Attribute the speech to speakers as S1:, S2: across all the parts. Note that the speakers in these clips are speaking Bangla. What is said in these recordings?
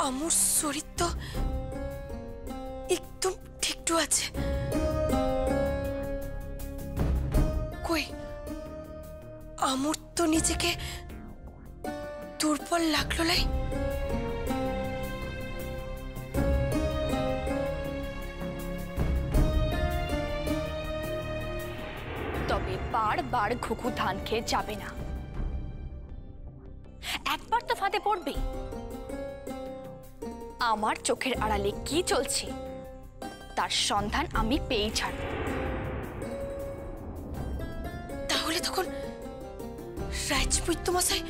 S1: আমুর শরীর তো একদম ঠিকঠাক আছে। কই আমুর তো নিজেকে দুর্বল লাগলো লাই।
S2: তবে বারবার ঘুঘু ধান খেয়ে যাবে না, একবার তো ফাঁদে পড়বে। আমার চোখের আড়ালে কি চলছে তার সন্ধান আমি পেয়েই ছাড়ব।
S1: তাহলে তখন রাজবৈদ্য মশাই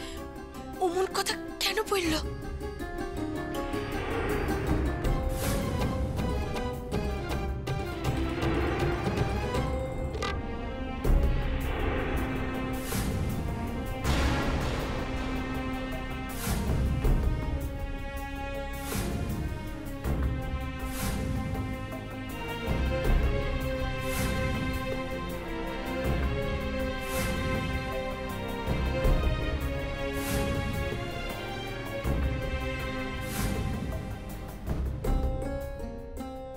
S1: অমন কথা কেন বলল?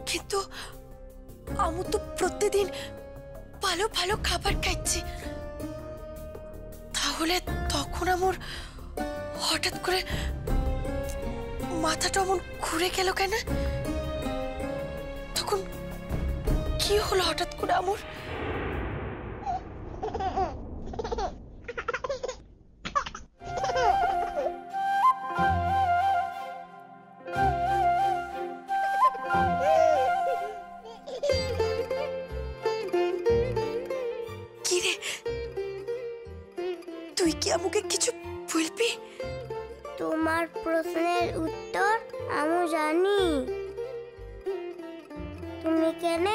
S1: কিন্তু আমু তো প্রতিদিন ভালো ভালো খাবার খাচ্ছি, তাহলে তখন আমার হঠাৎ করে মাথাটা এমন ঘুরে গেল কেন? তখন কি হলো হঠাৎ করে আমার? তুই কি আমাকে কিছু বলবি?
S3: তোমার প্রশ্নের উত্তর আমি জানি। তুমি কেন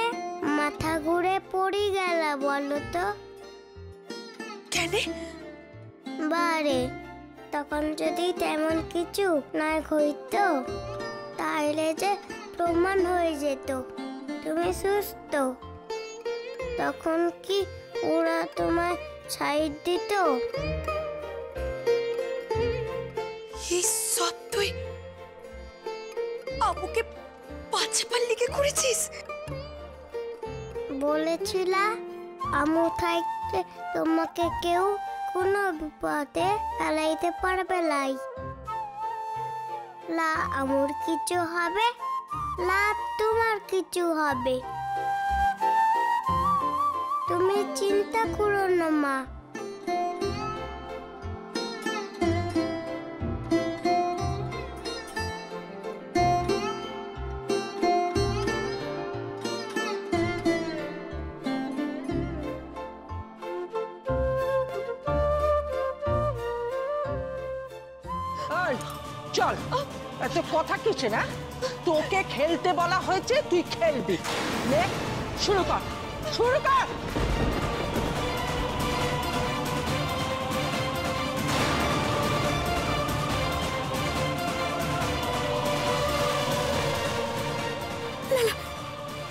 S3: মাথা ঘুরে পড়ে গেলা বলো তো?
S1: কেন?
S3: বারে তখন যদি তেমন কিছু না হইতো তাহলে যে প্রমাণ হয়ে যেত তুমি সুস্থ। তখন কি ওরা তোমায় ছাইড় দিত?
S1: এই সব তুই আবুকে বাঁচাবার লিগে করেছিস?
S3: বলেছিলা আমু থাকতে তোমাকে কেউ কোনো বিপদে ফেলাইতে পারবে লাই। লা আমুর কিছু হবে, লা তোমার কিছু হবে। তুমি চিন্তা করো না মা।
S4: চল, এত কথা কিছু না, তোকে খেলতে বলা হয়েছে, তুই খেলবি। নে শুরু কর, শুরু কর।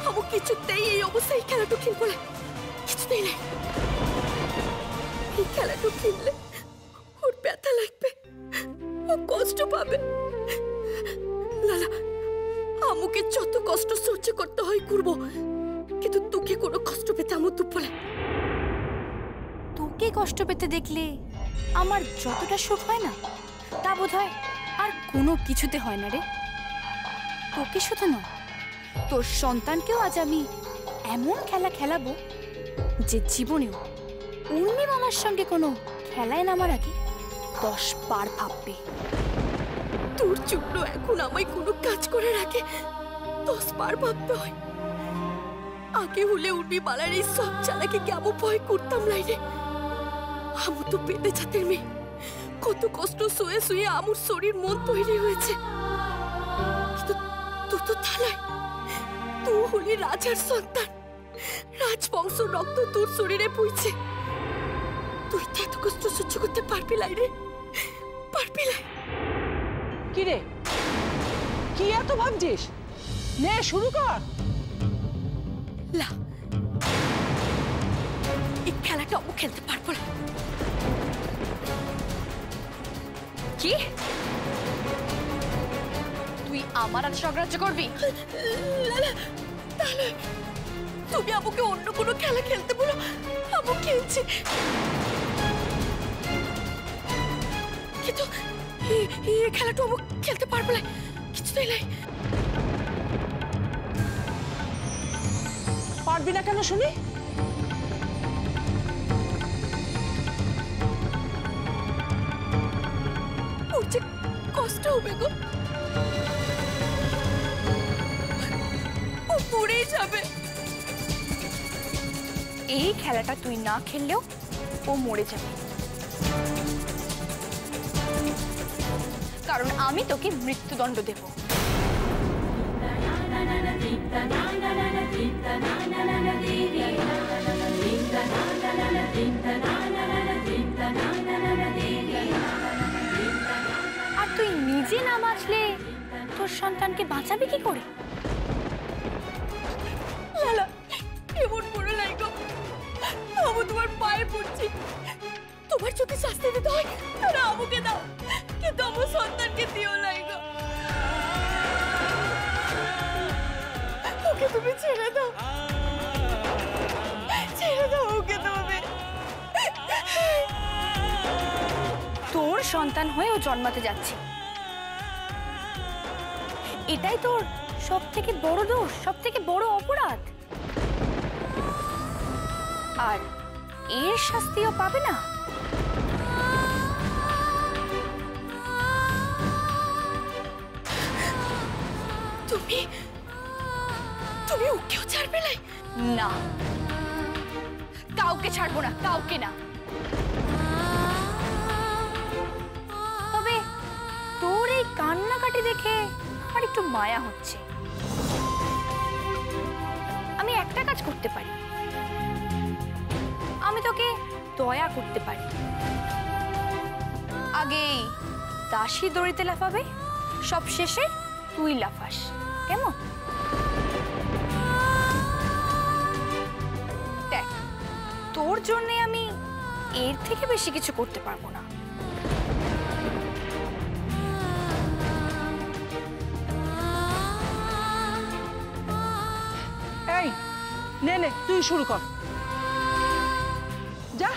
S1: আমু কিছুতেই এই অবস্থায় খেলাটা খেলবো না, কিছুতেই নাই। এই খেলাটা খেললে ওর ব্যথা লাগবে, ও কষ্ট পাবে। লালা আমুকে যত কষ্ট সহ্য করতে হয় করবো, কিন্তু তোকে কোনো কষ্ট পেতে আমু তুপ না।
S2: তোকে কষ্ট পেতে দেখলে আমার যতটা সুখ হয় না তা বোধ হয় আর কোনো কিছুতে হয় না রে। তোকে শুধু নয়, তোর সন্তানকেও আজ আমি এমন খেলা খেলাবো যে জীবনেও উর্মিমালার সঙ্গে কোনো খেলায় নামার আগে 10 বার ভাববে।
S1: তোর জন্য এখন আমায় কোনো কাজ করার আগে 10 বার ভাবতে হয়। আগে হলে উর্মিমালার এই সব চালাকে কেমন ভয় করতাম নাই রে। আমু তো পেটে ছাতের মেয়ে, কত কষ্ট শুয়ে শুয়ে আমুর শরীর মন তৈরি হয়েছে। কিন্তু তুই তো থালায়, তুই হলি রাজার সন্তান, রাজবংশ রক্ত তোর শরীরে বইছে। তুই তো এত কষ্ট সহ্য করতে পারবি লাই রে, পারবি লাই?
S4: কি রে, কি এত ভাবছিস? নে শুরু কর।
S1: লা, এই খেলাটা ও খেলতে পারবো না।
S2: কি? তুই আমার হাতে স্বর্গরাজ্য করবি?
S1: লালা, তাহলে তুমি আমাকে অন্য কোনো খেলা খেলতে বলো, আমি খেলছি। কিন্তু এই খেলাটা আমি খেলতে পারবো না, কিছুতেই নাই।
S4: পারবি না কেন শুনি?
S1: ওর যে কষ্ট হবে গো, ও পড়েই যাবে।
S2: এই খেলাটা তুই না খেললেও ও মরে যাবে, কারণ আমি তোকে মৃত্যুদণ্ড দেব। আর তুই নিজে না বাঁচলে তোর সন্তানকে বাঁচাবি কি করে?
S1: লালা, এমন বড় নাই গো, আমি তোমার পায়ে পড়ছি। তোমার যদি শাস্তি দিতে হয় তাহলে আমাকে দাও, কিন্তু আমার সন্তানকে দিও নাই গো। ওকে তুমি ছেড়ে দাও, ছেড়ে দাও ওকে তুমি।
S2: তোর সন্তান হয়েও জন্মাতে যাচ্ছে, এটাই তোর সব থেকে বড় দোষ, সব থেকে বড় অপরাধ। আর এর শাস্তিও পাবে না।
S1: তুমি তুমি ওকেও ছাড়বে না?
S2: না, কাউকে ছাড়বো না, কাউকে না। তবে তোর এই কান্নাকাটি দেখে আমার একটু মায়া হচ্ছে। আমি একটা কাজ করতে পারি, আমি তোকে দয়া করতে পারি। আগেই দাসী দড়িতে লাফাবে, সব শেষে তুই লাফাস, কেমন? দেখ, তোর জন্য আমি এর থেকে বেশি কিছু করতে পারবো না।
S4: এই নে নে, তুই শুরু কর, যা।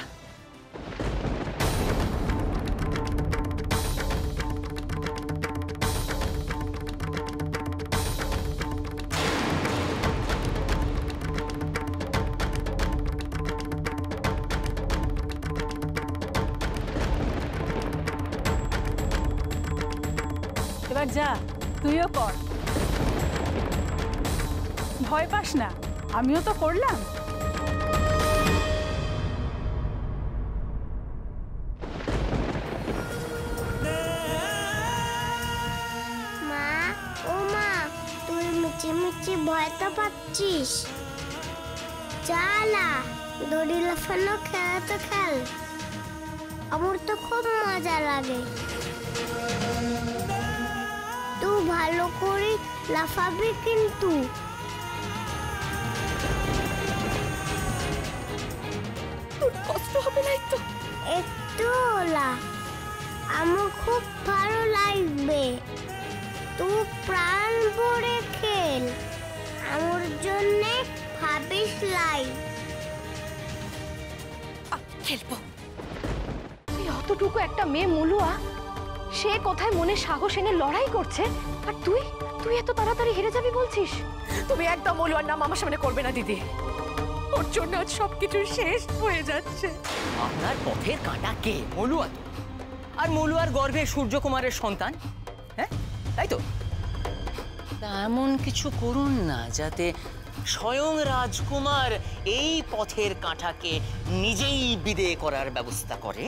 S5: এবার যা, তুইও কর। ভয় পাস না, আমিও তো করলাম।
S3: মা, ও মা, তুই মিচি মিচি ভয় তো পাচ্ছিস। চালা, দড়ি লাফানো খেলা তো খেল, আমার তো খুব মজা লাগে। তুই ভালো করে লাফাবি কিন্তু।
S1: তোর কষ্ট হবে না তো?
S3: একটু ওলা, আমার খুব ভালো লাগবে। তুই প্রাণ ভরে খেল, আমার জন্য ভাবিস লাই।
S1: খেলবো।
S2: তুই অতটুকু একটা মেয়ে মলুয়া, সে কোথায় মনে সাহস এনে লড়াই করছে, আর তুই তুই এত তাড়াতাড়ি হেরে যাবি বলছিস?
S1: তুমি একদম মলুয়ার নাম আমার সামনে করবে না দিদি, ওর জন্য আজ সবকিছু শেষ হয়ে যাচ্ছে।
S6: আপনার পথের কাঁটা কে? মলুয়া তো, আর মলুয়ার গর্ভে সূর্যকুমারের সন্তান, হ্যাঁ তাই তো? তা এমন কিছু করুন না যাতে স্বয়ং রাজকুমার এই পথের কাঁটাকে নিজেই বিদেয় করার ব্যবস্থা করে।